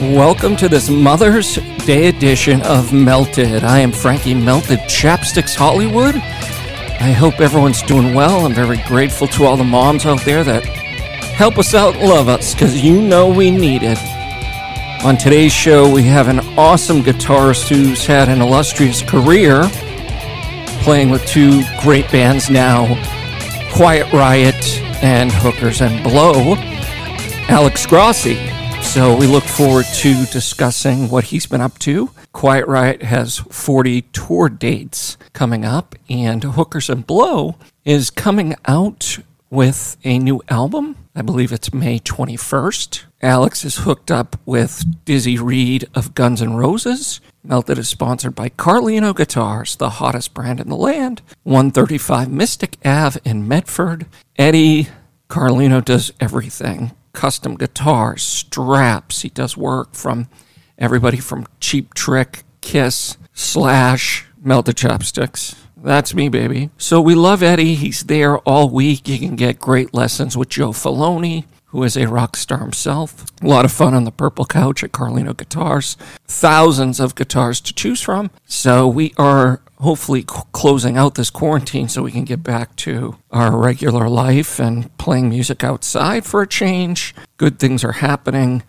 Welcome to this Mother's Day edition of Melted. I am Frankie Melted Chapsticks Hollywood. I hope everyone's doing well. I'm very grateful to all the moms out there that help us out and love us, because you know we need it. On today's show, we have an awesome guitarist who's had an illustrious career, playing with two great bands now, Quiet Riot and Hookers and Blow, Alex Grossi. So we look forward to discussing what he's been up to. Quiet Riot has 40 tour dates coming up, and Hookers and Blow is coming out with a new album. I believe it's May 21st. Alex is hooked up with Nadja Reed of Guns N' Roses. Melted is sponsored by Carlino Guitars, the hottest brand in the land. 135 Mystic Ave in Medford. Eddie Carlino does everything. Custom guitars, straps. He does work from everybody from Cheap Trick, Kiss, Slash, Melted Chopsticks. That's me, baby. So we love Eddie. He's there all week. You can get great lessons with Joe Filoni, who is a rock star himself. A lot of fun on the purple couch at Carlino Guitars. Thousands of guitars to choose from. So we are hopefully closing out this quarantine so we can get back to our regular life and playing music outside for a change. Good things are happening.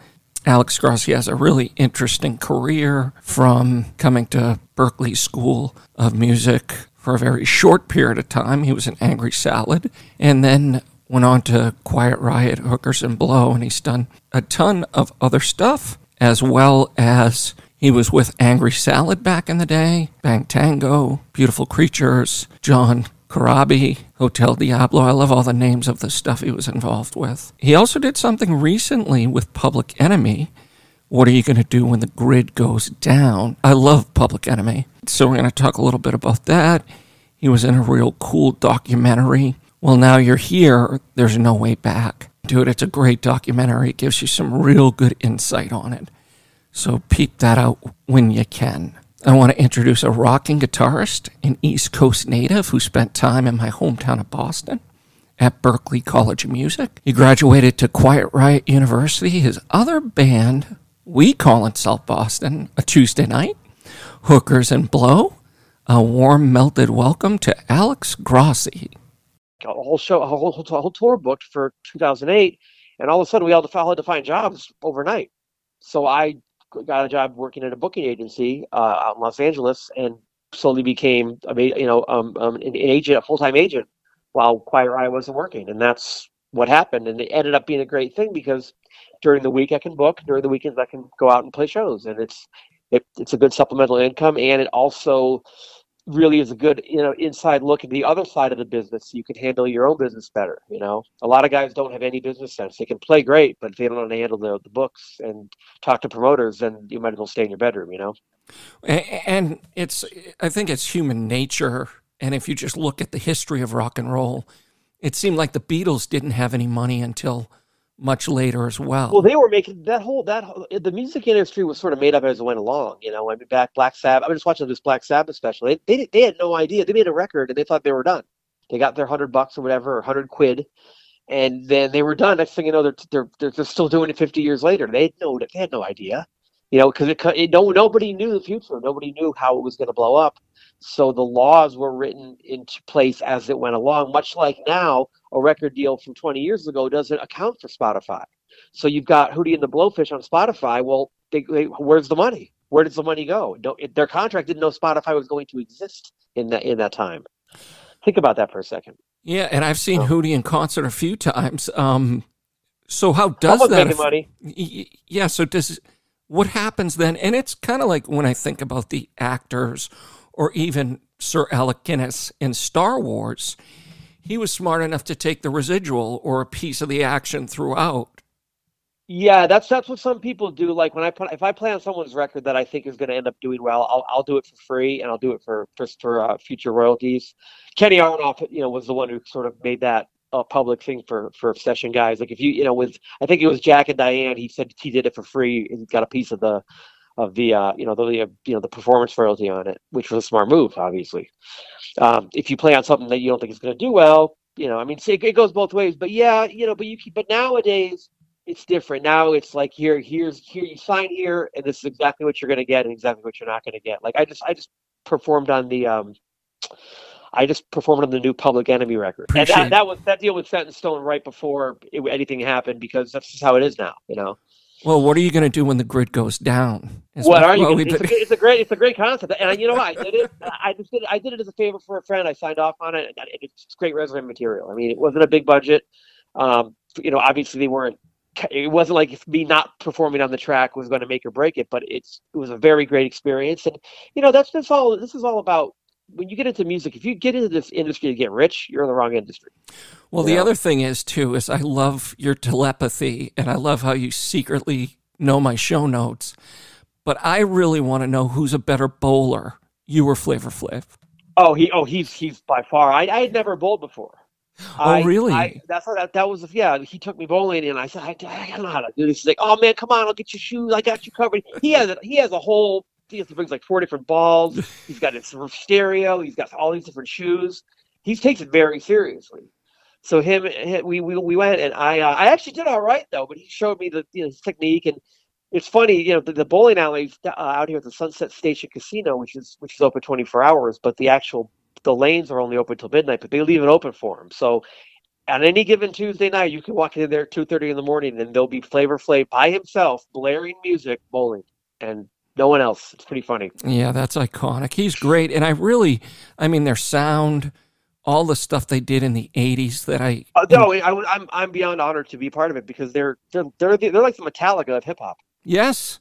Alex Grossi has a really interesting career, from coming to Berklee School of Music for a very short period of time. He was in Angry Salad, and then went on to Quiet Riot, Hookers and Blow, and he's done a ton of other stuff, as well as he was with Angry Salad back in the day, Bang Tango, Beautiful Creatures, John Corabi, Hotel Diablo. I love all the names of the stuff he was involved with. He also did something recently with Public Enemy. What are you going to do when the grid goes down? I love Public Enemy. So we're going to talk a little bit about that. He was in a real cool documentary. Well, now you're here, there's no way back. Dude, it's a great documentary. It gives you some real good insight on it. So peep that out when you can. I want to introduce a rocking guitarist, an East Coast native who spent time in my hometown of Boston at Berklee College of Music. He graduated to Quiet Riot University. His other band, we call in South Boston, a Tuesday night, Hookers and Blow. A warm, melted welcome to Alex Grossi. A whole tour booked for 2008, and all of a sudden we all had to find jobs overnight. So I got a job working at a booking agency out in Los Angeles, and slowly became an agent, a full-time agent, while Quiet Riot wasn't working. And that's what happened. And it ended up being a great thing, because during the week I can book, during the weekends I can go out and play shows, and it's a good supplemental income, and it also really is a good inside look at the other side of the business. So you can handle your own business better. A lot of guys don't have any business sense. They can play great, but if they don't know how to handle the books and talk to promoters, then you might as well stay in your bedroom. And I think it's human nature. And if you just look at the history of rock and roll, it seemed like the Beatles didn't have any money until much later as well. Well, they were making the music industry was sort of made up as it went along. Back Black Sabbath. I was just watching this Black Sabbath special. They had no idea. They made a record and they thought they were done. They got their $100 or whatever, or £100, and then they were done. Next thing you know, they're still doing it 50 years later. They had no idea, because nobody knew the future. Nobody knew how it was going to blow up. So the laws were written into place as it went along, much like now a record deal from 20 years ago doesn't account for Spotify. So you've got Hootie and the Blowfish on Spotify. Well, where's the money? Where does the money go? Their contract didn't know Spotify was going to exist in that time. Think about that for a second. Yeah, and I've seen Hootie in concert a few times. So how does that? Making money. Yeah. So what happens then? And it's kind of like when I think about the actors, or even Sir Alec Guinness in Star Wars. He was smart enough to take the residual or a piece of the action throughout. Yeah, that's what some people do. Like if I play on someone's record that I think is going to end up doing well, I'll do it for free, and I'll do it for future royalties. Kenny Aronoff, was the one who sort of made that a public thing for session guys. Like if with I think it was Jack and Diane, he said he did it for free and got a piece of the performance royalty on it, which was a smart move, obviously. If you play on something that you don't think is going to do well, it goes both ways. But yeah, but nowadays it's different now. It's like here you sign here, and this is exactly what you're going to get and exactly what you're not going to get. Like I just performed on the new Public Enemy record, and Appreciate. that deal was set in stone right before anything happened because that's just how it is now. Well, what are you going to do when the grid goes down? What are you Well, going to? It's a great concept, and you know what? I did it. I did it as a favor for a friend. I signed off on it, and it's great resume material. I mean, it wasn't a big budget. Obviously they weren't. It wasn't like if me not performing on the track was going to make or break it, but it was a very great experience, and that's all. This is all about when you get into music. If you get into this industry to get rich, you're in the wrong industry. Well, the other thing is, too, is I love your telepathy, and I love how you secretly know my show notes. But I really want to know who's a better bowler, you or Flavor Flav. He's by far. I had never bowled before. Really? That was he took me bowling, and I said, I don't know how to do this. He's like, oh man, come on, I'll get your shoes. I got you covered. He has a whole. He brings like 4 different balls. He's got his stereo. He's got all these different shoes. He takes it very seriously. So we went, and I actually did all right though. But he showed me his technique, and it's funny, the bowling alley out here at the Sunset Station Casino, which is open 24 hours, but the lanes are only open till midnight, but they leave it open for them. So on any given Tuesday night, you can walk in there at 2:30 in the morning, and there'll be Flavor Flav by himself blaring music bowling, and no one else. It's pretty funny. Yeah, that's iconic. He's great, and their sound, all the stuff they did in the '80s that I'm beyond honored to be part of it because they're like the Metallica of hip hop. Yes,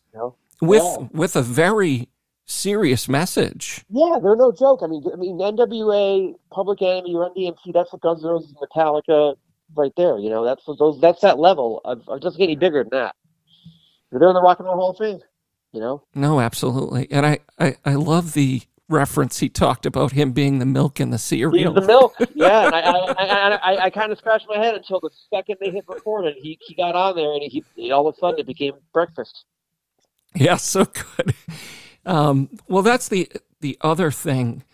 with a very serious message. Yeah, they're no joke. I mean, NWA, Public Enemy, or NDMC, that's what Guns N' Roses, Metallica, right there. That's that level. It doesn't get any bigger than that. They're in the Rock and Roll Hall of Fame. No, absolutely, and I love the reference he talked about him being the milk in the cereal. He's the milk, yeah. And I kind of scratched my head until the second they hit record, and he got on there, and he all of a sudden it became breakfast. Yeah, so good. Well, that's the other thing,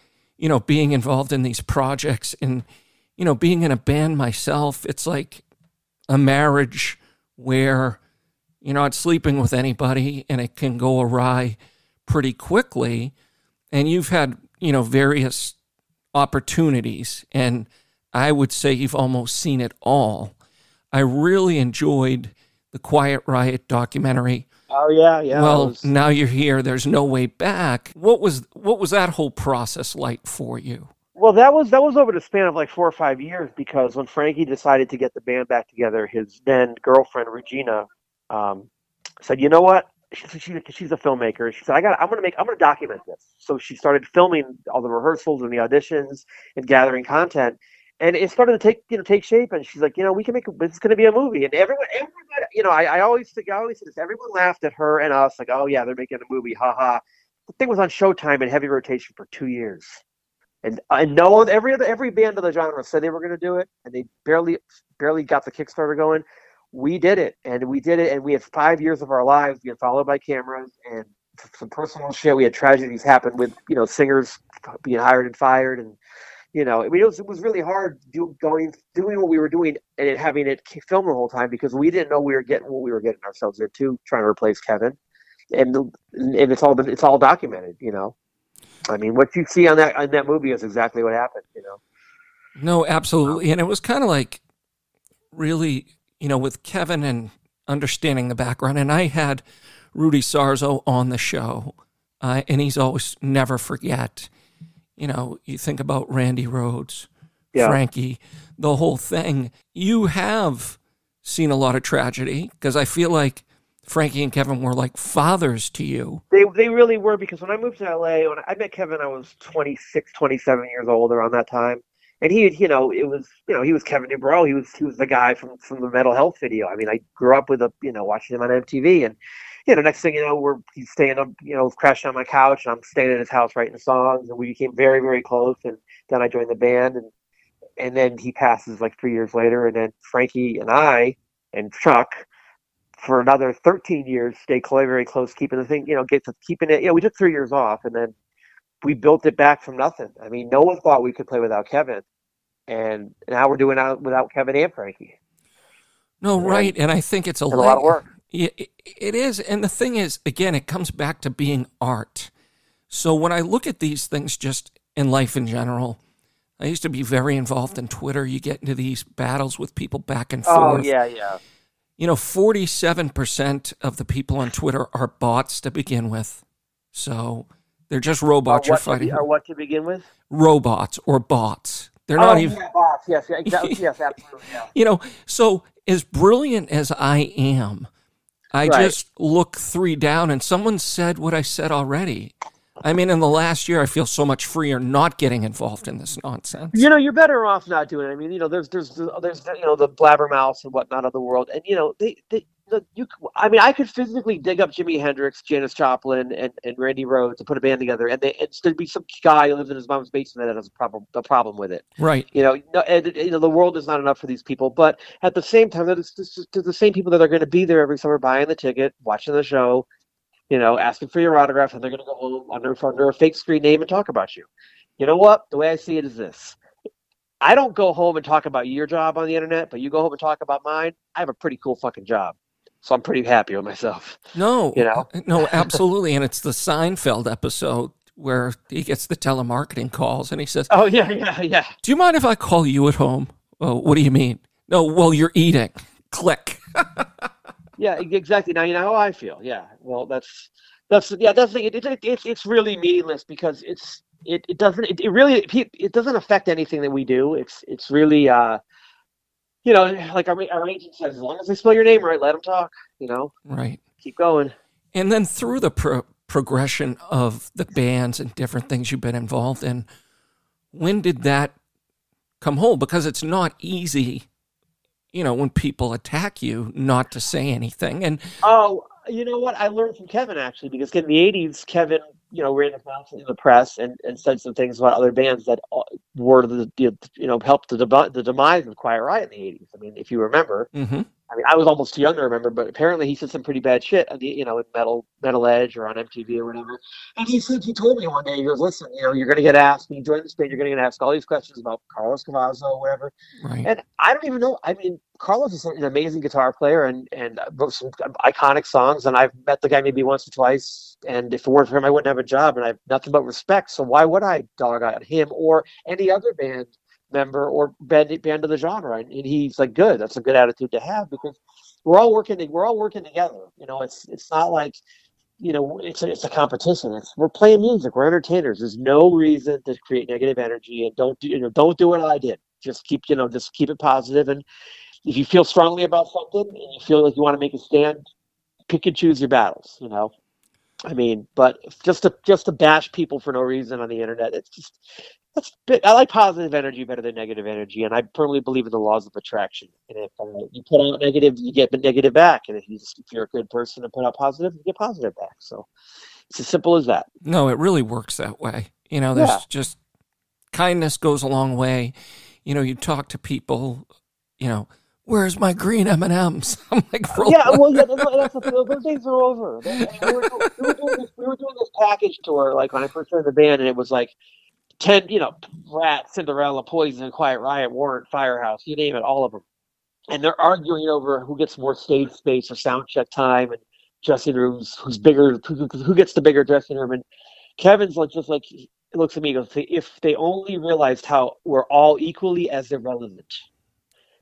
being involved in these projects and, being in a band myself, it's like a marriage where you're not sleeping with anybody and it can go awry pretty quickly. And you've had, various opportunities, and I would say you've almost seen it all. I really enjoyed the Quiet Riot documentary. Oh yeah. Well, now you're here. There's no way back. What was that whole process like for you? Well, that was over the span of like 4 or 5 years because when Frankie decided to get the band back together, his then girlfriend Regina said, "You know what? She's a filmmaker. She said, I'm gonna document this." So she started filming all the rehearsals and the auditions and gathering content. And it started to take shape, and she's like, we can it's going to be a movie, and everyone, I always say this, everyone laughed at her and us, like, oh yeah, they're making a movie, haha. The thing was on Showtime in heavy rotation for 2 years, and no one, every band of the genre said they were going to do it, and they barely got the Kickstarter going. We did it, and we had 5 years of our lives being followed by cameras and some personal shit. We had tragedies happen with singers being hired and fired, and it was really hard doing what we were doing and having it film the whole time because we didn't know we were getting what we were getting ourselves into, trying to replace Kevin, and it's all documented. I mean, what you see on that movie is exactly what happened. No, absolutely, and it was kind of like really, with Kevin and understanding the background, and I had Rudy Sarzo on the show, and he's always never forget. You think about Randy Rhoads, Frankie, the whole thing. You have seen a lot of tragedy because I feel like Frankie and Kevin were like fathers to you. They really were because when I moved to LA, when I met Kevin, I was 26, 27 years old around that time. And he was Kevin DuBrow. He was the guy from the Mental Health video. I mean, I grew up with watching him on MTV, and next thing you know, he's staying up, crashing on my couch, and I'm staying in his house writing songs, and we became very, very close. And then I joined the band, and then he passes like 3 years later, and then Frankie and I and Chuck for another 13 years stayed very close, keeping the thing, keeping it. We took 3 years off, and then we built it back from nothing. I mean, no one thought we could play without Kevin, and now we're doing it without Kevin and Frankie. No, right. And I think it's a lot of work. It is. And the thing is, again, it comes back to being art. So when I look at these things just in life in general, I used to be very involved in Twitter. You get into these battles with people back and forth. Oh, yeah. 47% of the people on Twitter are bots to begin with. So they're just robots you're fighting. Or what to begin with? Robots or bots. They're not even... Yeah, bots. Yes, exactly. Yes, absolutely, yeah. So as brilliant as I am, I just look 3 down and someone said what I said already. I mean, in the last year, I feel so much freer not getting involved in this nonsense. You're better off not doing it. I mean, there's the blabbermouths and whatnot of the world, and I could physically dig up Jimi Hendrix, Janis Joplin, and Randy Rhoads and put a band together, and there'd be some guy who lives in his mom's basement that has a problem with it. Right. The world is not enough for these people, but at the same time, it's the same people that are going to be there every summer buying the ticket, watching the show, asking for your autograph, and they're going to go home under a fake screen name and talk about you. You know what? The way I see it is this. I don't go home and talk about your job on the internet, but you go home and talk about mine. I have a pretty cool fucking job. So I'm pretty happy with myself. No, absolutely. And it's the Seinfeld episode where he gets the telemarketing calls and he says, "Oh, yeah. Do you mind if I call you at home?" "Oh, what do you mean?" "No, well, you're eating." Click. Yeah, exactly. Now you know how I feel. Yeah. Well, that's the thing. It's really meaningless because it doesn't affect anything that we do. It's really like our agent says, as long as they spell your name right, let them talk. Right. Keep going. And then through the progression of the bands and different things you've been involved in, when did that come home? Because it's not easy, when people attack you, not to say anything. And you know what? I learned from Kevin, actually, because in the 80s, Kevin, ran his mouth in the press and said some things about other bands that were helped the demise of Quiet Riot in the 80s. I mean, if you remember. Mm-hmm. I mean, I was almost too young to remember, but apparently he said some pretty bad shit on the, in Metal Edge or on MTV or whatever. And he told me one day, he goes, "Listen, you're going to get asked, when you join this band, you're going to get asked all these questions about Carlos Cavazo or whatever." Right. And I don't even know. I mean, Carlos is an amazing guitar player and wrote some iconic songs. And I've met the guy maybe once or twice. And if it weren't for him, I wouldn't have a job. And I have nothing but respect. So why would I dog on him or any other band member or band of the genre? And he's like, good. That's a good attitude to have because we're all working together. It's not like, it's a competition. We're playing music. We're entertainers. There's no reason to create negative energy, and don't do what I did. Just keep it positive. And if you feel strongly about something and you feel like you want to make a stand, pick and choose your battles. I mean, but just to bash people for no reason on the internet, I like positive energy better than negative energy, and I firmly believe in the laws of attraction. And if you put out negative, you get the negative back. And if you're a good person and put out positive, you get positive back. So it's as simple as that. No, it really works that way. There's just kindness goes a long way. You talk to people, where's my green M&Ms? I'm like, that's the thing. Those days are over. We were doing this package tour, like when I first joined the band, and it was like 10, Rat, Cinderella, Poison, Quiet Riot, Warrant, Firehouse, you name it, all of them. And they're arguing over who gets more stage space or sound check time and dressing rooms, who's bigger, who gets the bigger dressing room. And Kevin's like, he looks at me and goes, if they only realized how we're all equally as irrelevant.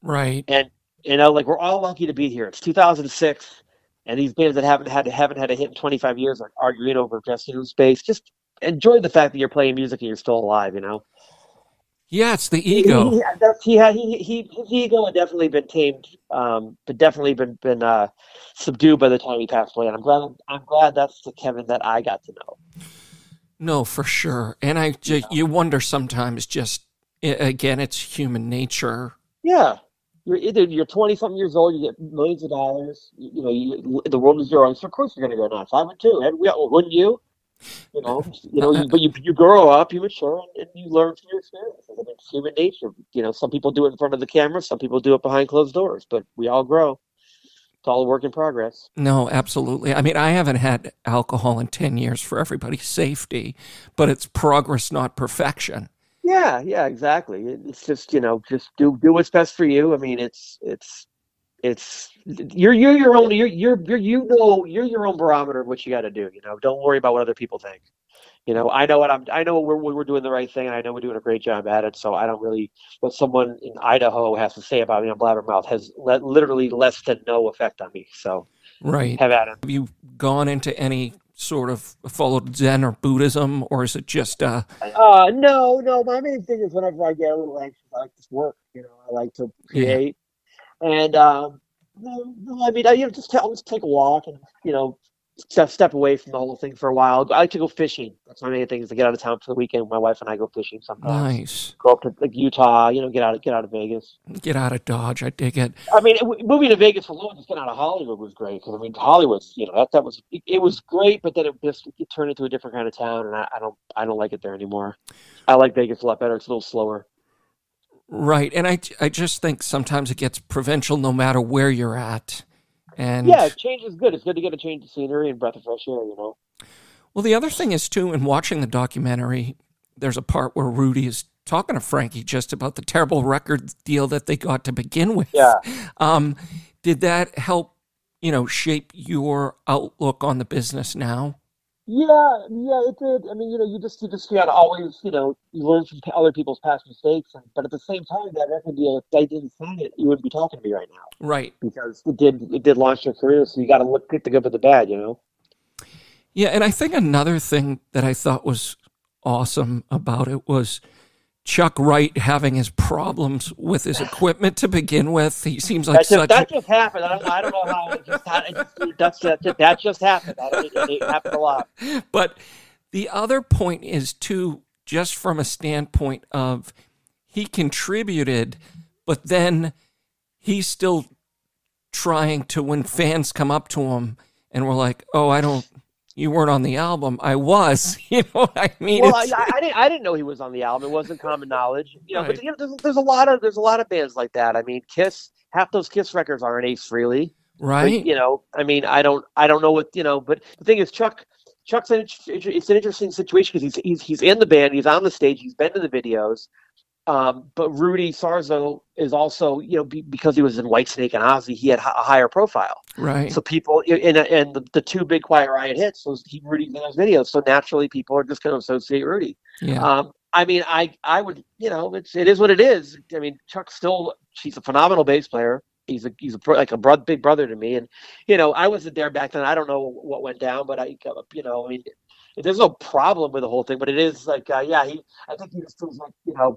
Right. And, we're all lucky to be here. It's 2006, and these bands that haven't had a hit in 25 years are arguing over dressing room space. Just enjoy the fact that you're playing music and you're still alive, Yeah, it's the ego. His ego had definitely been tamed, but definitely been subdued by the time he passed away. And I'm glad that's the Kevin that I got to know. No, for sure. And you wonder sometimes, just again, it's human nature. Yeah, you're 20-something years old, you get millions of dollars. The world is your own, so of course you're going to go nuts. I would too. Wouldn't you? But you grow up, you mature, and you learn from your experiences. I mean, it's human nature. Some people do it in front of the camera, some people do it behind closed doors, but we all grow. It's all a work in progress. No, absolutely. I mean, I haven't had alcohol in 10 years for everybody's safety, but it's progress, not perfection. Yeah, exactly. It's just, just do what's best for you. I mean, it's It's you're your own you're your own barometer of what you got to do. Don't worry about what other people think. I know we're doing the right thing, and I know we're doing a great job at it. So I don't really what someone in Idaho has to say about me on Blabbermouth has literally less than no effect on me. So Right. have at it. Have you gone into any sort of followed Zen or Buddhism, or is it just No, no. My main thing is whenever I get a little anxious, I like to work. I like to yeah, create, and no, no. I mean, I'll just take a walk and step away from the whole thing for a while. I like to go fishing. That's my main thing is to get out of town for the weekend. My wife and I go fishing sometimes. nice. Go up to like Utah. Get out of Vegas. Get out of Dodge. I dig it. I mean, moving to Vegas alone, just getting out of Hollywood was great because I mean, Hollywood's that was it was great, but then it turned into a different kind of town, and I don't like it there anymore. I like Vegas a lot better. It's a little slower. Right. And I just think sometimes it gets provincial no matter where you're at. And Yeah, change is good. It's good to get a change of scenery and breath of fresh air. well, the other thing is too, in watching the documentary, there's a part where Rudy is talking to Frankie just about the terrible record deal that they got to begin with. Yeah. Um, did that help, shape your outlook on the business now? Yeah, yeah, it did. I mean, you just gotta always, you learn from other people's past mistakes, but at the same time, that record deal, if they didn't sign it, you wouldn't be talking to me right now Right. because it did launch your career. So you got to look at the good with the bad. Yeah, and I think another thing that I thought was awesome about it was Chuck Wright having his problems with his equipment to begin with. He seems like That just happened. I don't know how it just happened. That just happened. It happened a lot. But the other point is too, just from a standpoint of he contributed, but then he's still trying to, when fans come up to him and we're like, "Oh, you weren't on the album." I was, you know what I mean? Well, I didn't know he was on the album. It wasn't common knowledge, Right. But there's a lot of bands like that. I mean, Kiss, half those Kiss records aren't Ace Frehley. Right. But, I mean, I don't know what But the thing is, Chuck's it's an interesting situation because he's in the band, he's on the stage, he's been to the videos. But Rudy Sarzo is also, because he was in Whitesnake and Ozzy, he had a higher profile. Right. So people, and the two big Quiet Riot hits, Rudy's in those videos. So naturally, people are just going to associate Rudy. Yeah. I mean, I would, it is what it is. I mean, she's a phenomenal bass player. He's big brother to me, and I wasn't there back then. I don't know what went down, but I mean, there's no problem with the whole thing, but it is like, I think he just feels like,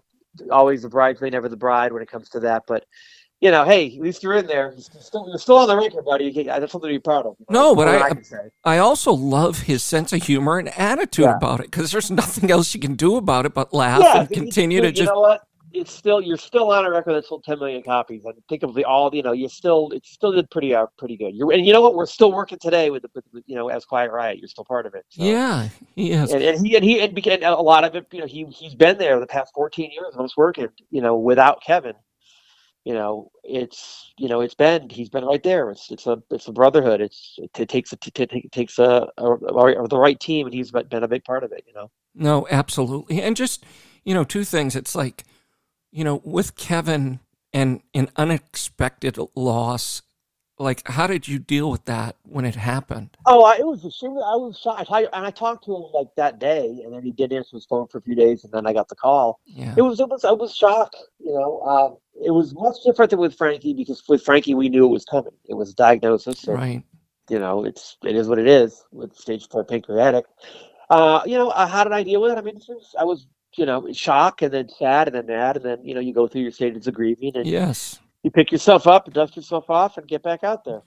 always the bridesmaid, never the bride when it comes to that. But hey, at least you're in there. You're still on the record, buddy. That's something to be proud of. No, but I can say. I also love his sense of humor and attitude about it because there's nothing else you can do about it but laugh and continue to just. You know what? You're still on a record that sold 10 million copies. And think of it still did pretty good. And you know what? We're still working today with as Quiet Riot. You're still part of it. So. Yeah, he is. And became a lot of it. He's been there the past 14 years of us working. Without Kevin. He's been right there. It's a brotherhood. It takes the right team, and he's been a big part of it. No, absolutely. And just two things. It's like with Kevin and an unexpected loss. Like, how did you deal with that when it happened? Oh, I was shocked. I talked to him like that day, and then he didn't answer his phone for a few days, and then I got the call. Yeah. I was shocked. It was much different than with Frankie because with Frankie we knew it was coming. It was a diagnosis. And, right. It is what it is with stage 4 pancreatic. How did I deal with it? I mean, I was shocked and then sad and then mad and then you go through your stages of grieving and yes. You pick yourself up, dust yourself off, and get back out there.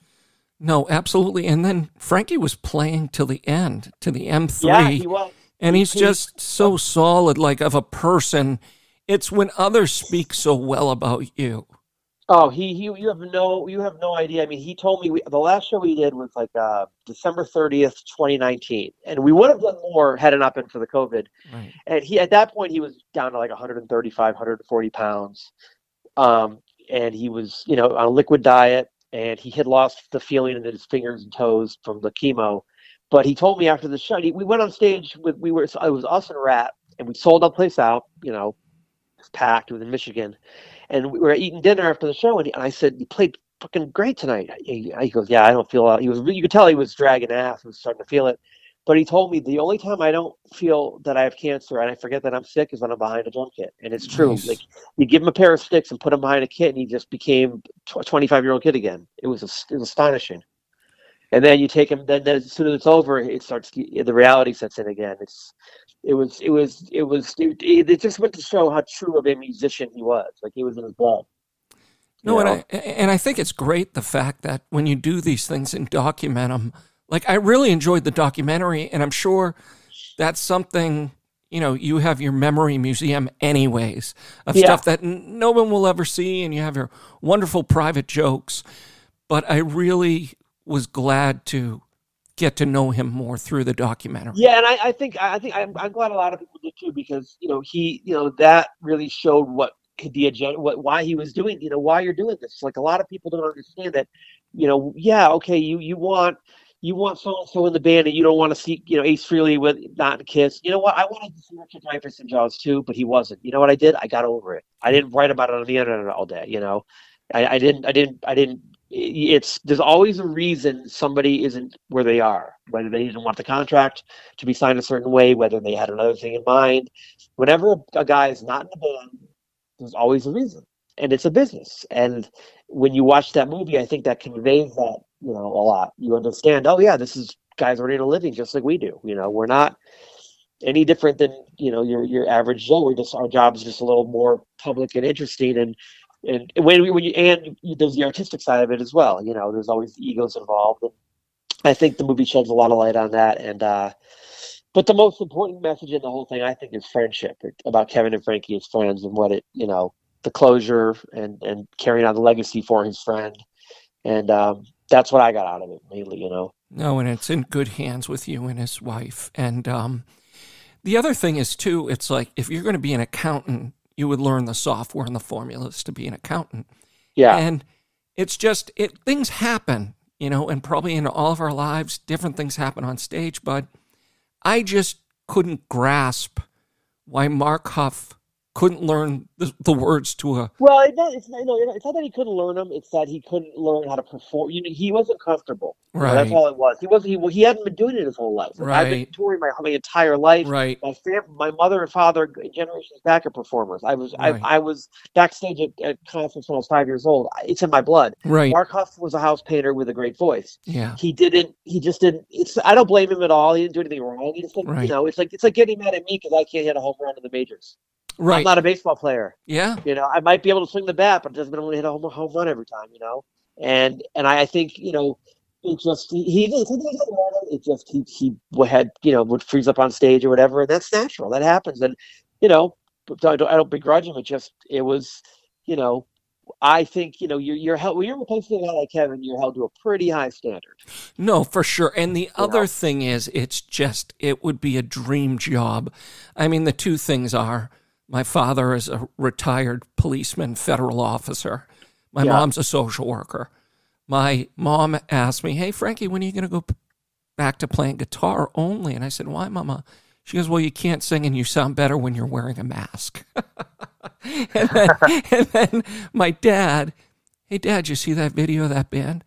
No, absolutely. And then Frankie was playing till the end, to the M3. Yeah, he was. And he's just so solid, like of a person. It's when others speak so well about you. Oh, you have no idea. I mean, he told me the last show we did was like December 30th, 2019, and we would have done more had it not been for the COVID. Right. And at that point he was down to like 135, 140 pounds. And he was, on a liquid diet, and he had lost the feeling in his fingers and toes from the chemo. But he told me after the show, we went on stage it was us and Rat, and we sold the place out, it was packed. It was in Michigan, and we were eating dinner after the show, and I said, he played fucking great tonight. He goes, yeah, I don't feel. You could tell he was dragging ass. He was starting to feel it. But he told me the only time I don't feel that I have cancer and I forget that I'm sick is when I'm behind a drum kit. And it's true. Like, you give him a pair of sticks and put him behind a kit, and he just became a 25-year-old kid again. It was astonishing. And then you take him. Then as soon as it's over, the reality sets in again. It just went to show how true of a musician he was. Like, he was in his blood. No, and I think it's great the fact that when you do these things and document them. Like, I really enjoyed the documentary, and I'm sure that's something, you have your memory museum anyways of stuff that no one will ever see, and you have your wonderful private jokes. But I really was glad to get to know him more through the documentary. Yeah, and I think I'm glad a lot of people did too, because that really showed what the agenda, why he was doing, why you're doing this. Like, a lot of people don't understand that, okay, you want so-and-so in the band, and you don't want to see, Ace Frehley with not Kiss. You know what? I wanted to see Richard Dreyfuss in Jaws too, but he wasn't. You know what I did? I got over it. I didn't write about it on the internet all day. I didn't. There's always a reason somebody isn't where they are, whether they didn't want the contract to be signed a certain way, whether they had another thing in mind. Whenever a guy is not in the band, there's always a reason, and it's a business. And when you watch that movie, I think that conveys that, a lot. You understand, oh yeah, this is guys earning a living just like we do. We're not any different than, your average Joe. Our job is just a little more public and interesting. And there's the artistic side of it as well. There's always the egos involved. And I think the movie sheds a lot of light on that. And, but the most important message in the whole thing, I think, is friendship, about Kevin and Frankie as friends, and what the closure and carrying on the legacy for his friend. And, that's what I got out of it mainly, No, and it's in good hands with you and his wife. And the other thing is, too, it's like, if you're going to be an accountant, you would learn the software and the formulas to be an accountant. Yeah. And it's just, things happen, and probably in all of our lives, different things happen on stage. But I just couldn't grasp why Mark Huff couldn't learn the words to a... Well, it's not that he couldn't learn them. It's that he couldn't learn how to perform. He wasn't comfortable. Right. That's all it was. He hadn't been doing it his whole life. Like, right. I've been touring my entire life. Right. My mother and father, generations back, are performers. I was backstage at concerts when I was 5 years old. It's in my blood. Right. Mark Huff was a house painter with a great voice. Yeah. He just didn't. I don't blame him at all. He didn't do anything wrong. He just didn't, right. It's like getting mad at me because I can't hit a home run in the majors. Right. I'm not a baseball player. Yeah. I might be able to swing the bat, but it doesn't mean I'm going to hit a home run every time, And I think, it just, he would freeze up on stage or whatever. And that's natural. That happens. And, I don't begrudge him. It was, I think, you're held, when you're replacing a guy like Kevin, you're held to a pretty high standard. No, for sure. And the other thing is, it would be a dream job. I mean, the two things are, my father is a retired policeman, federal officer. My mom's a social worker. My mom asked me, hey, Frankie, when are you going to go back to playing guitar only? And I said, why, Mama? She goes, well, you can't sing and you sound better when you're wearing a mask. and then my dad, hey, Dad, you see that video of that band?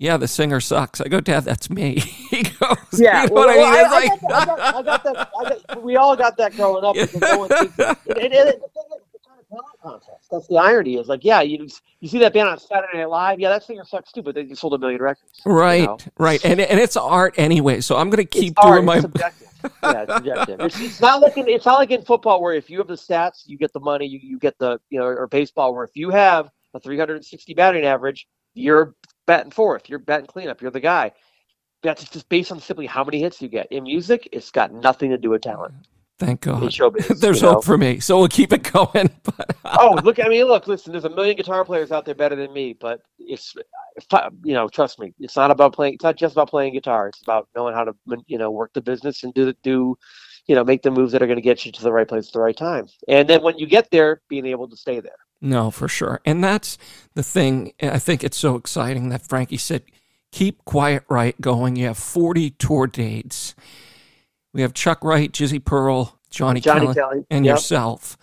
Yeah, the singer sucks. I go, Dad, that's me. He goes, yeah, you know what I mean? I got that. We all got that growing up. Because no one thinks the thing is, it's a kind of talent contest. That's the irony. Is like, yeah, you see that band on Saturday Night Live. Yeah, that singer sucks too, but they sold 1 million records. Right, right, and it's art anyway. So I'm going to keep doing my. It's subjective. Yeah, it's subjective. It's not like in football where if you have the stats, you get the money. You get the or baseball where if you have a 360 batting average, you're batting fourth, you're batting cleanup, you're the guy. That's just based on simply how many hits you get. In music, it's got nothing to do with talent. Thank God. In showbiz, there's hope for me, so we'll keep it going. But, listen, there's 1 million guitar players out there better than me, but it's, trust me, it's not about playing. It's not just about playing guitar. It's about knowing how to, work the business and make the moves that are going to get you to the right place at the right time. And then when you get there, being able to stay there. No, for sure. And that's the thing. I think it's so exciting that Frankie said, keep Quiet Riot going. You have 40 tour dates. We have Chuck Wright, Jizzy Pearl, Johnny Kelly, and yourself.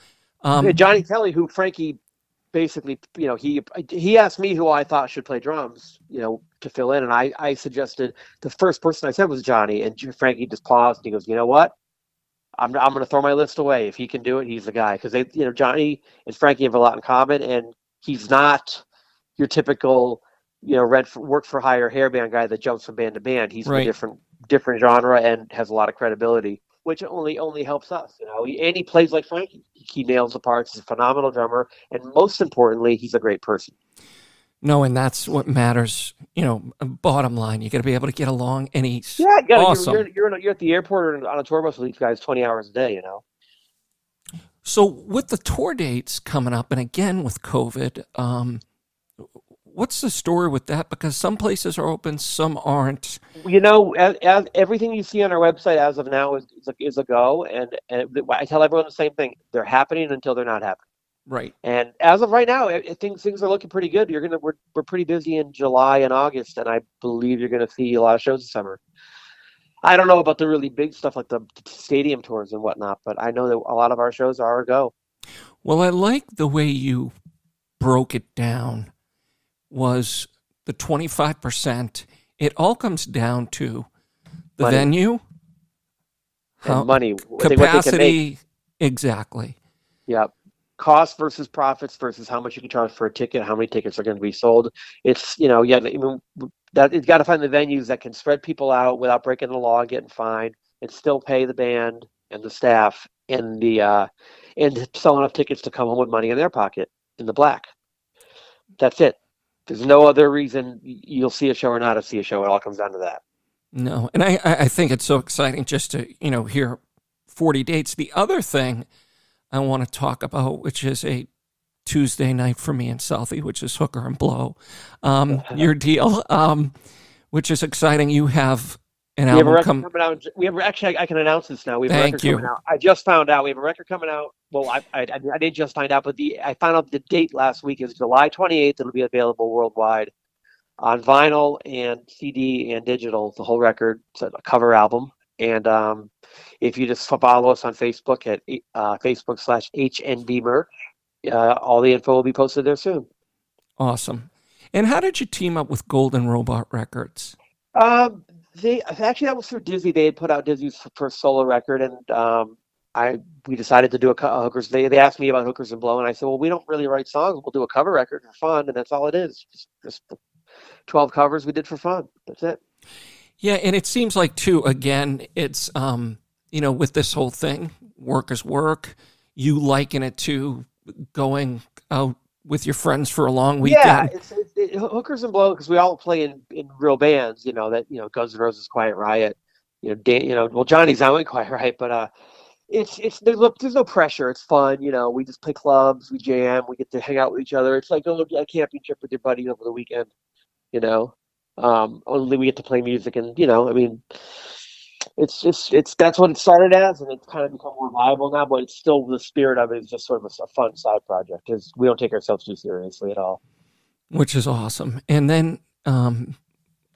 Johnny Kelly, who Frankie basically, he asked me who I thought should play drums, to fill in, and I suggested the first person I said was Johnny, and Frankie just paused and he goes, you know what? I'm going to throw my list away. If he can do it, he's the guy. Because Johnny and Frankie have a lot in common, and he's not your typical, work for hire hairband guy that jumps from band to band. He's Right. from a different genre and has a lot of credibility, which only helps us. And he plays like Frankie. He nails the parts. He's a phenomenal drummer, and most importantly, he's a great person. No, and that's what matters. Bottom line, you got to be able to get along, and he's awesome. You're at the airport or on a tour bus with these guys 20 hours a day. So with the tour dates coming up, and again with COVID, what's the story with that? Because some places are open, some aren't. As everything you see on our website as of now is a go, and I tell everyone the same thing: they're happening until they're not happening. Right. And as of right now, things are looking pretty good. We're pretty busy in July and August, and I believe you're gonna see a lot of shows this summer. I don't know about the really big stuff like the stadium tours and whatnot, but I know that a lot of our shows are a go. Well, I like the way you broke it down. Was the 25%? It all comes down to the Money. Venue, money, capacity, exactly. Yep. Cost versus profits versus how much you can charge for a ticket, how many tickets are going to be sold. It's that it's got to find the venues that can spread people out without breaking the law and getting fined, and still pay the band and the staff and and sell enough tickets to come home with money in their pocket in the black. That's it. There's no other reason you'll see a show or not see a show. It all comes down to that. No, and I think it's so exciting just to hear 40 dates. The other thing I want to talk about, which is a Tuesday night for me in Southie, which is Hooker and Blow, your deal, which is exciting. You have an album coming out. Actually, I can announce this now. We have Thank a record you. coming out. I just found out we have a record coming out. Well, I didn't just find out, but I found out the date last week is July 28th. It'll be available worldwide on vinyl and CD and digital. The whole record. It's a cover album. And if you just follow us on Facebook at Facebook.com/HND merch, all the info will be posted there soon. Awesome. And how did you team up with Golden Robot Records? That was through Jizzy. They had put out Jizzy's first solo record, and we decided to do a Hookers. They asked me about Hookers and Blow, and I said, well, we don't really write songs. We'll do a cover record for fun, and that's all it is. Just 12 covers we did for fun. That's it. Yeah, and it seems like, too, again, it's, with this whole thing, work is work. You liken it to going out with your friends for a long weekend. Yeah, Hookers and Blow, because we all play in real bands, Guns N' Roses, Quiet Riot, Johnny's not in Quiet Riot, but there's no pressure. It's fun, we just play clubs, we jam, we get to hang out with each other. It's like going to a camping trip with your buddy over the weekend, only we get to play music, and it's that's what it started as, and it's kind of become more viable now, but it's still, the spirit of it is just sort of a fun side project, because we don't take ourselves too seriously at all. Which is awesome. And then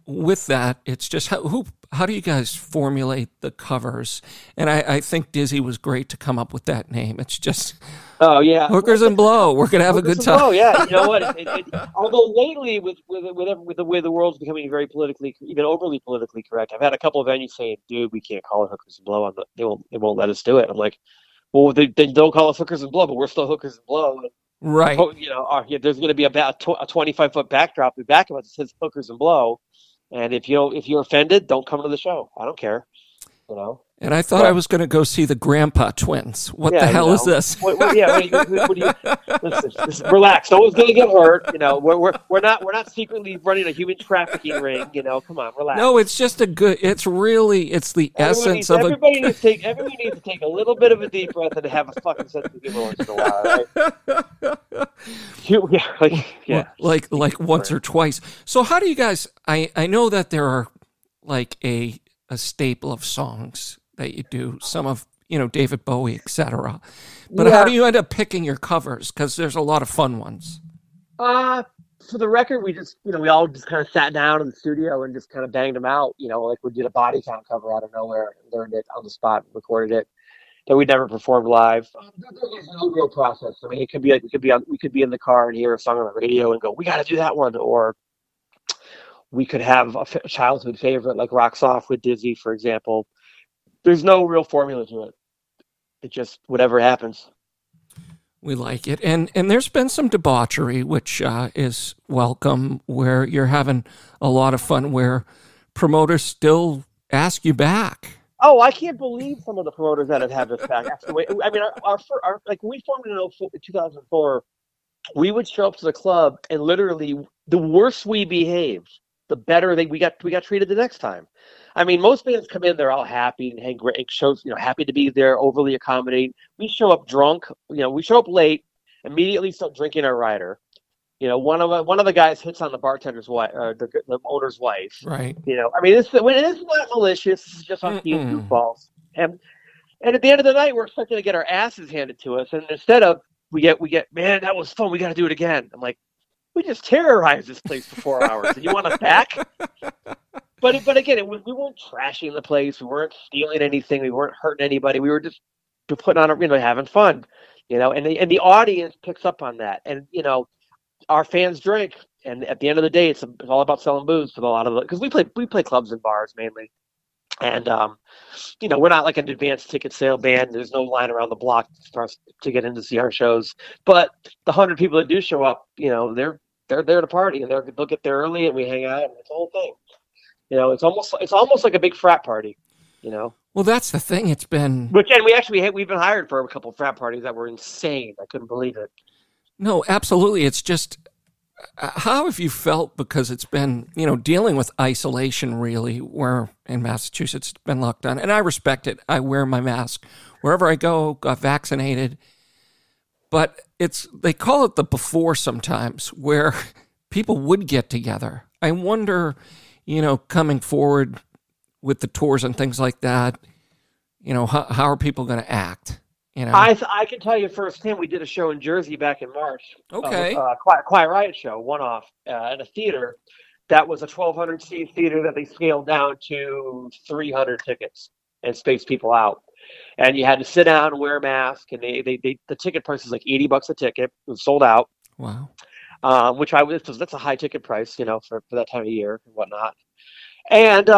with that, it's just how do you guys formulate the covers? And I think Dizzy was great to come up with that name. It's just Hookers and Blow. We're gonna have a good time. Oh yeah, you know what? Although lately, with the way the world's becoming very politically, even overly politically correct, I've had a couple of venues saying, "Dude, we can't call it Hookers and Blow. They won't let us do it." I'm like, "Well, they don't call us Hookers and Blow, but we're still Hookers and Blow." Right. There's going to be about a 25-foot backdrop in back of us that says Hookers and Blow, and if you're offended, don't come to the show. I don't care. And I thought I was going to go see the Grandpa Twins. What the hell is this? What do you? Listen, relax. No one's going to get hurt. We're not secretly running a human trafficking ring. Come on, relax. No, it's just it's the essence of everybody needs to take a little bit of a deep breath and have a fucking sense of humor once in a while, right? Like once or twice. So how do you guys? I know that there are like a staple of songs that you do, some of David Bowie, etc. But how do you end up picking your covers? Because there's a lot of fun ones. For the record, we just we all just kind of sat down in the studio and just kind of banged them out. Like we did a Body Count cover out of nowhere, learned it on the spot, recorded it, that we never performed live. There's no real process. I mean, it could be like we could be in the car and hear a song on the radio and go, we got to do that one, or we could have a childhood favorite like Rocks Off with Dizzy, for example. There's no real formula to it. It just whatever happens. We like it. And there's been some debauchery, which is welcome, where you're having a lot of fun, where promoters still ask you back. Oh, I can't believe some of the promoters that have had us back. I mean, our like when we formed in 2004, we would show up to the club, and literally the worse we behaved, the better we got treated the next time. I mean, most bands come in, they're all happy and great shows, happy to be there, overly accommodating. We show up drunk, we show up late, immediately start drinking our rider. One of the guys hits on the bartender's wife, the owner's wife. Right. I mean, it's not malicious. This is just on being goofballs. And at the end of the night, we're expecting to get our asses handed to us, and instead of we get, man, that was fun. We got to do it again. I'm like, we just terrorized this place for 4 hours, and you want us back? But again, we weren't trashing the place. We weren't stealing anything. We weren't hurting anybody. We were just putting on, having fun, and the audience picks up on that. And, our fans drink, and at the end of the day, it's all about selling booze for a lot of it, because we play clubs and bars mainly, and we're not like an advanced ticket sale band. There's no line around the block to get in to see our shows. But the 100 people that do show up, they're there to party, and they'll get there early, and we hang out, and it's the whole thing. It's almost like a big frat party. Well, that's the thing. It's been we've been hired for a couple of frat parties that were insane. I couldn't believe it. No, absolutely. It's just, how have you felt? Because it's been, dealing with isolation, really, where in Massachusetts it's been locked down. And I respect it. I wear my mask wherever I go, got vaccinated. But they call it the before sometimes, where people would get together. I wonder, coming forward with the tours and things like that, how are people going to act? I can tell you firsthand. We did a show in Jersey back in March. Okay. Quiet Riot show, one-off at a theater that was a 1,200 seat theater that they scaled down to 300 tickets and spaced people out. And you had to sit down and wear a mask. And the ticket price is like $80 a ticket. It was sold out. Wow. That's a high ticket price, for that time of year and whatnot. And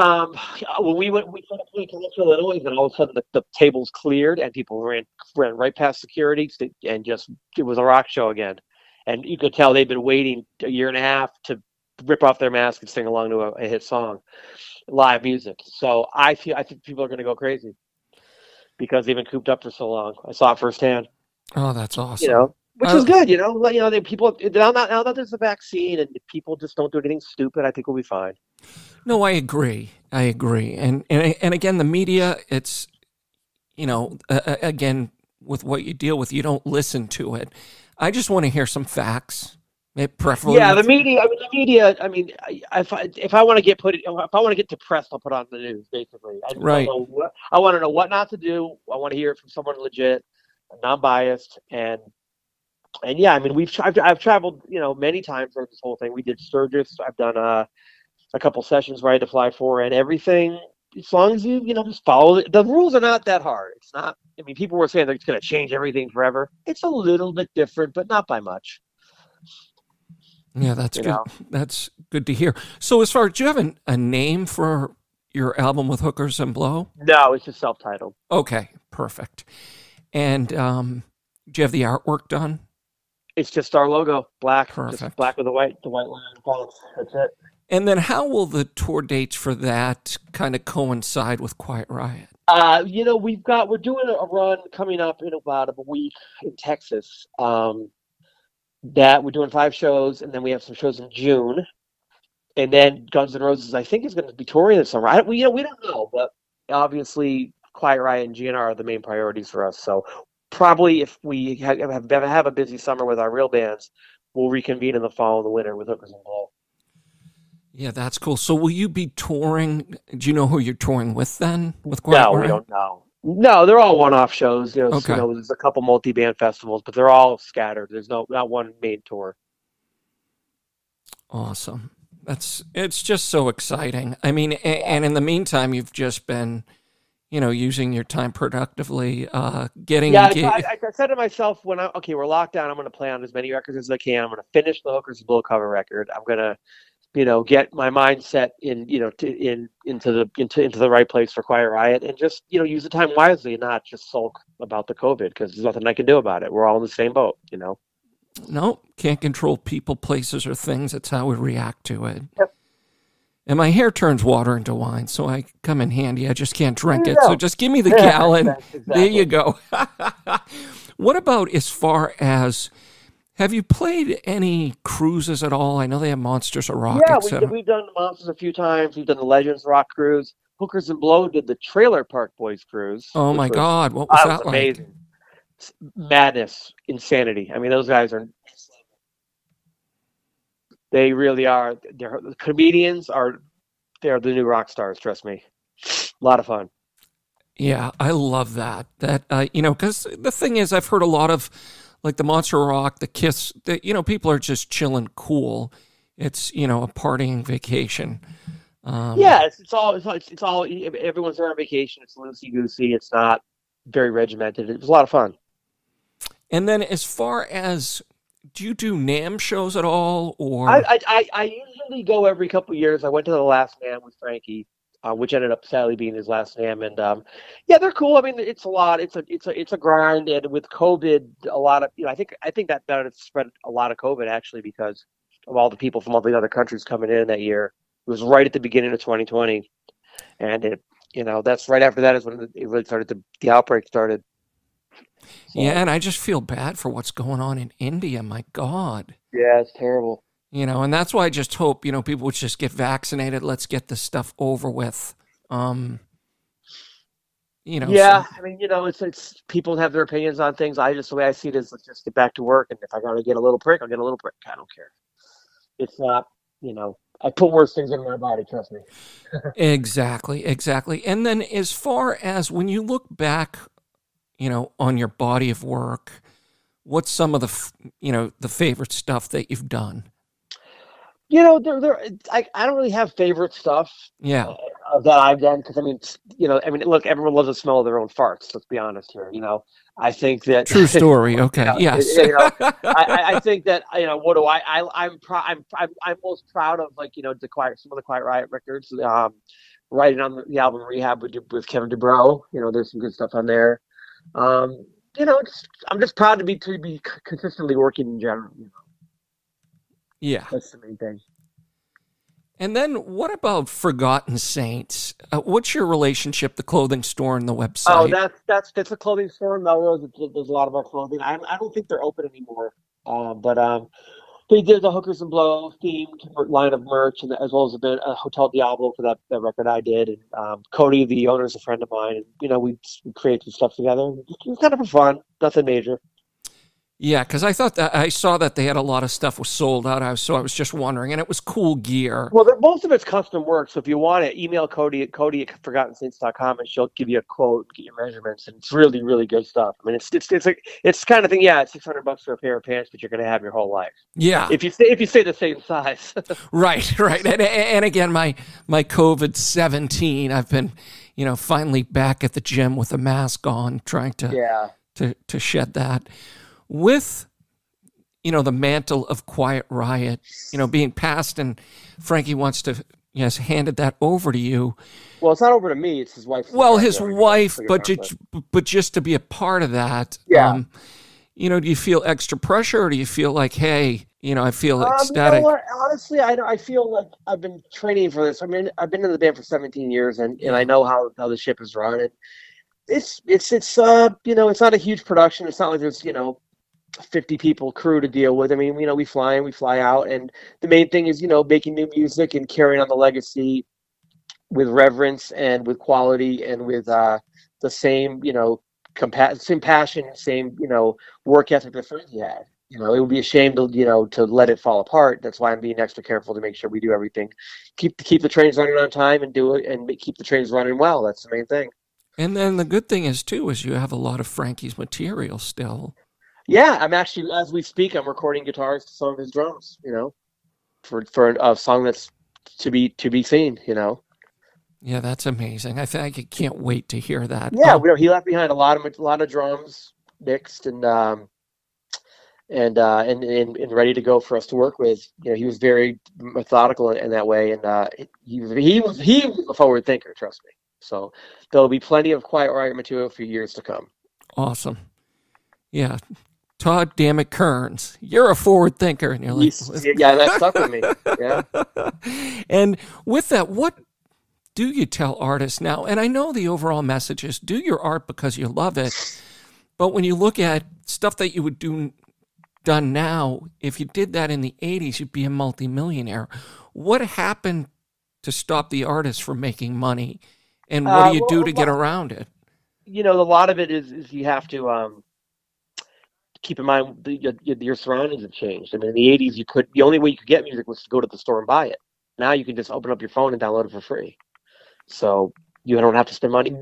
when we started playing Columbus, Illinois, and all of a sudden the tables cleared and people ran right past security, and it was a rock show again. And you could tell they'd been waiting a year and a half to rip off their mask and sing along to a hit song, live music. So I think people are going to go crazy because they've been cooped up for so long. I saw it firsthand. Oh, that's awesome. Which is good, people now that there's a vaccine and people just don't do anything stupid, I think we'll be fine. No, I agree. And again, the media, it's, again, with what you deal with, you don't listen to it. I just want to hear some facts. Preferably. Yeah, the media. If I want to get depressed, I'll put on the news. Basically, right. I want to know what not to do. I want to hear it from someone legit, non-biased, and yeah. I mean, I've traveled, many times during this whole thing. We did Sturgis. I've done a couple sessions where I had to fly for, and everything. As long as you just follow it. The rules are not that hard. It's not. I mean, people were saying they're going to change everything forever. It's a little bit different, but not by much. Yeah, that's good. That's good to hear. So as far as, do you have a name for your album with Hookers and Blow? No, it's just self-titled. Okay, perfect. And do you have the artwork done? It's just our logo, black. Perfect. Just black with the white line fonts. That's it. And then how will the tour dates for that kind of coincide with Quiet Riot? We're doing a run coming up in about a week in Texas. That we're doing 5 shows, and then we have some shows in June, and then Guns N' Roses, I think, is going to be touring this summer. We don't know, but obviously Quiet Riot and GNR are the main priorities for us. So probably if we have a busy summer with our real bands, we'll reconvene in the fall and the winter with Hookers and Blow. Yeah, that's cool. So will you be touring? Do you know who you're touring with then? With Quiet Riot? No, we don't know. No, they're all one-off shows. Okay. There's a couple multi-band festivals, but they're all scattered. There's not one main tour. Awesome. It's just so exciting. I mean, and in the meantime, you've just been, using your time productively, getting Yeah, engaged. I said to myself we're locked down. I'm going to play on as many records as I can. I'm going to finish the Hookers and Blow cover record. I'm going to get my mindset into the right place for Quiet Riot, and just use the time wisely and not just sulk about the COVID, because there's nothing I can do about it. We're all in the same boat. No, can't control people, places, or things. It's how we react to it. Yep. And my hair turns water into wine, so I come in handy. I just can't drink it. Go. So just give me the gallon. Exactly. There you go. What about as far as, have you played any cruises at all? I know they have Monsters of Rock, Yeah, etc. we've done the Monsters a few times. We've done the Legends Rock cruise. Hookers and Blow did the Trailer Park Boys cruise. Oh my God, what was that like? Amazing. Madness, insanity. I mean, those guys are. They really are. The comedians they're the new rock stars. Trust me. A lot of fun. Yeah, I love that. Because the thing is, I've heard a lot of, like, the Monster Rock, the Kiss, people are just chilling cool. It's, a partying vacation. Yeah, it's all, everyone's there on vacation. It's loosey-goosey. It's not very regimented. It was a lot of fun. And then as far as, do you do NAMM shows at all, or? I usually go every couple of years. I went to the last NAMM with Frankie, which ended up sadly being his last NAMM, and yeah, they're cool. I mean, it's a lot. It's a grind, and with COVID, a lot of I think that spread a lot of COVID, actually, because of all the people from all the other countries coming in that year. It was right at the beginning of 2020, and that's right after that is when it really started. The outbreak started. So, yeah, and I just feel bad for what's going on in India. My God. Yeah, it's terrible. And that's why I just hope, people would just get vaccinated. Let's get this stuff over with. Yeah, So, I mean, it's people have their opinions on things. The way I see it is, let's just get back to work. And if I got to get a little prick, I'll get a little prick. I don't care. It's not, I put worse things in my body, trust me. Exactly. And then as far as when you look back, on your body of work, what's some of the favorite stuff that you've done? I don't really have favorite stuff. Yeah. That I've done, because look, everyone loves the smell of their own farts. Let's be honest here. I think that true story. Okay. Yes. I think that what do I'm most proud of, like, some of the Quiet Riot records. Writing on the album Rehab with Kevin DuBrow. There's some good stuff on there. I'm just proud to be consistently working in general. Yeah, that's the main thing. And then what about Forgotten Saints? What's your relationship, the clothing store and the website? Oh, that's a clothing store in Melrose. There's a lot of our clothing. I don't think they're open anymore. But they did the Hookers and Blow themed line of merch, and as well as a Hotel Diablo for that record I did. And Cody, the owner, is a friend of mine, and we created some stuff together. It was kind of for fun, nothing major. Yeah, because I saw that they had a lot of stuff was sold out. So I was just wondering, and it was cool gear. Well, most of it's custom work. So if you want it, email Cody at ForgottenSaints.com, and she'll give you a quote, get your measurements, and it's really, really good stuff. I mean, it's the kind of thing. Yeah, it's $600 for a pair of pants, but you're going to have your whole life. Yeah, if you stay the same size. Right. And again, my COVID-19, I've been, finally back at the gym with a mask on, trying to shed that. With, the mantle of Quiet Riot, being passed, and Frankie wants to, handed that over to you. Well, it's not over to me. It's his wife. Well, his wife, but just to be a part of that. Yeah. Do you feel extra pressure, or do you feel like, hey, I feel ecstatic? You know what? Honestly, I feel like I've been training for this. I mean, I've been in the band for 17 years, and I know how the ship is run. And it's not a huge production. It's not like there's 50 people crew to deal with. I mean, we fly in, we fly out, and the main thing is making new music and carrying on the legacy with reverence and with quality and with the same same passion, same work ethic that Frankie had. It would be a shame to let it fall apart. That's why I'm being extra careful to make sure we do everything, keep the trains running on time, and do it, and keep the trains running well. That's the main thing. And then the good thing is you have a lot of Frankie's material still. Yeah, I'm actually, as we speak, I'm recording guitars to some of his drums, for a song that's to be seen, Yeah, that's amazing. I can't wait to hear that. Yeah, he left behind a lot of drums mixed and ready to go for us to work with. He was very methodical in that way, and he was a forward thinker. Trust me. So there'll be plenty of Quiet Riot material for years to come. Awesome. Yeah. Todd, damn it, Kearns, you're a forward thinker. And you're like, yeah, that stuck with me. Yeah. And with that, what do you tell artists now? And I know the overall message is do your art because you love it. But when you look at stuff that you would done now, if you did that in the 80s, you'd be a multimillionaire. What happened to stop the artist from making money? And what do you do to get around it? A lot of it is you have to keep in mind your surroundings have changed. I mean, in the 80s, the only way you could get music was to go to the store and buy it. Now you can just open up your phone and download it for free. So you don't have to spend money.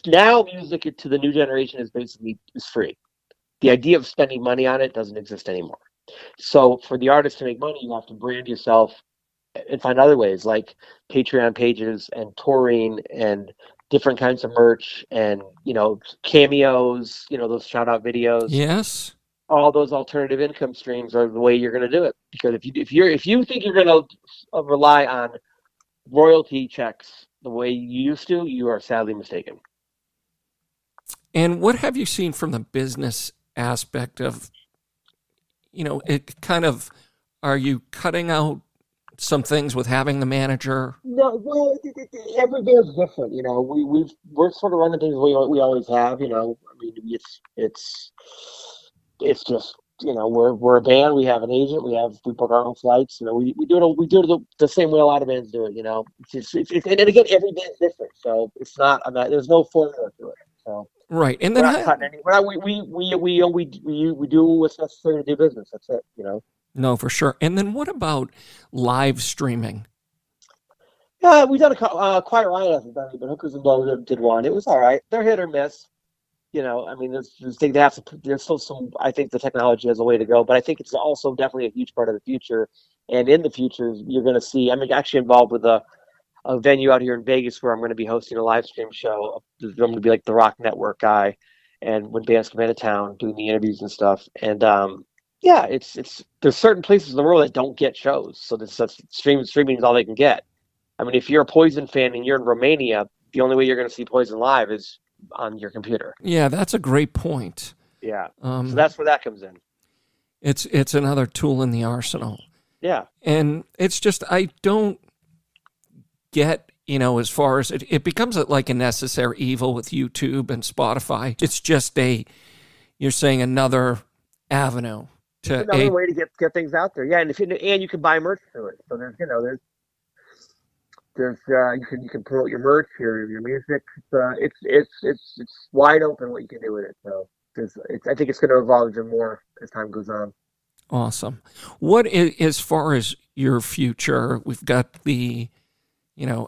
Now music to the new generation is free. The idea of spending money on it doesn't exist anymore. So for the artist to make money, you have to brand yourself and find other ways like Patreon pages and touring and different kinds of merch and, cameos, those shout out videos. Yes. All those alternative income streams are the way you're going to do it. Because if you think you're going to rely on royalty checks the way you used to, you are sadly mistaken. And what have you seen from the business aspect of, it kind of, are you cutting out some things with having the manager? No, well, every band's different. We're sort of running things we always have. I mean, it's just we're a band. We have an agent. We book our own flights. We do it the same way a lot of bands do it. And again, every band's different. So it's not. There's no formula to it. So. Right, and then we do what's necessary to do business. That's it. No, for sure. And then what about live streaming? Yeah, we've done Quiet Riot hasn't done it, but Hookers and Blow did one. It was all right. They're hit or miss. I mean, there's still some. I think the technology has a way to go, but I think it's also definitely a huge part of the future. And in the future, you're going to see. I'm actually involved with a venue out here in Vegas where I'm going to be hosting a live stream show. I'm going to be like the Rock Network guy, and when bands come into town, doing the interviews and stuff. And yeah, there's certain places in the world that don't get shows, so streaming is all they can get. I mean, if you're a Poison fan and you're in Romania, the only way you're going to see Poison live is on your computer. Yeah, that's a great point. Yeah, so that's where that comes in. It's another tool in the arsenal. Yeah, and it's just I don't get, as far as it becomes like a necessary evil with YouTube and Spotify. It's just you're saying another avenue to another way to get things out there. Yeah, and you can buy merch through it. So there's you can promote your merch, your music. It's wide open what you can do with it. So I think it's going to evolve even more as time goes on. Awesome. What is, as far as your future? We've got the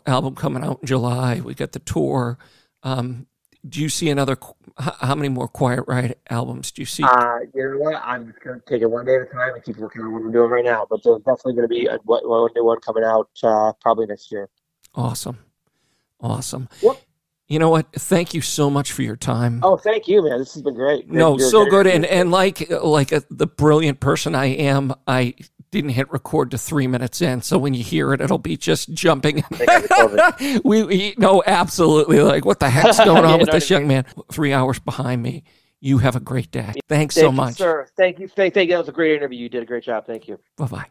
album coming out in July. We got the tour. Do you see how many more Quiet Riot albums do you see? You know what? I'm just going to take it one day at a time and keep working on what I'm doing right now. But there's definitely going to be one new one coming out probably next year. Awesome. Yep. You know what? Thank you so much for your time. Oh, thank you, man. This has been great. No, so good. And like the brilliant person I am, I didn't hit record to 3 minutes in, so when you hear it, it'll be just jumping. No, absolutely. Like, what the heck's going on with this young man? 3 hours behind me. You have a great day. Thanks so much, sir. Thank you. Thank you. That was a great interview. You did a great job. Thank you. Bye-bye.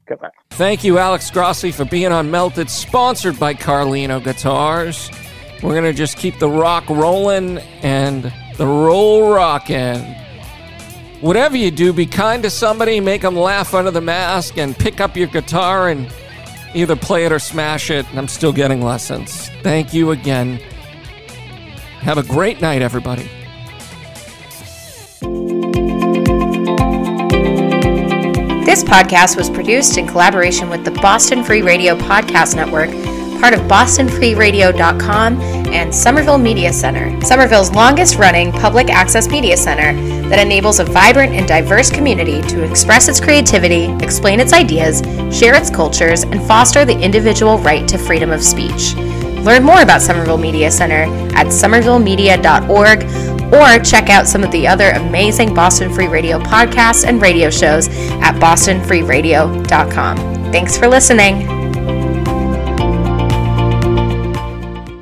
Goodbye. Thank you, Alex Grossi, for being on Melted, sponsored by Carlino Guitars. We're going to just keep the rock rolling and the roll rocking. Whatever you do, be kind to somebody, make them laugh under the mask, and pick up your guitar and either play it or smash it. And I'm still getting lessons. Thank you again. Have a great night, everybody. This podcast was produced in collaboration with the Boston Free Radio Podcast Network, part of BostonFreeRadio.com and Somerville Media Center, Somerville's longest-running public access media center that enables a vibrant and diverse community to express its creativity, explain its ideas, share its cultures, and foster the individual right to freedom of speech. Learn more about Somerville Media Center at somervillemedia.org or check out some of the other amazing Boston Free Radio podcasts and radio shows at bostonfreeradio.com. Thanks for listening.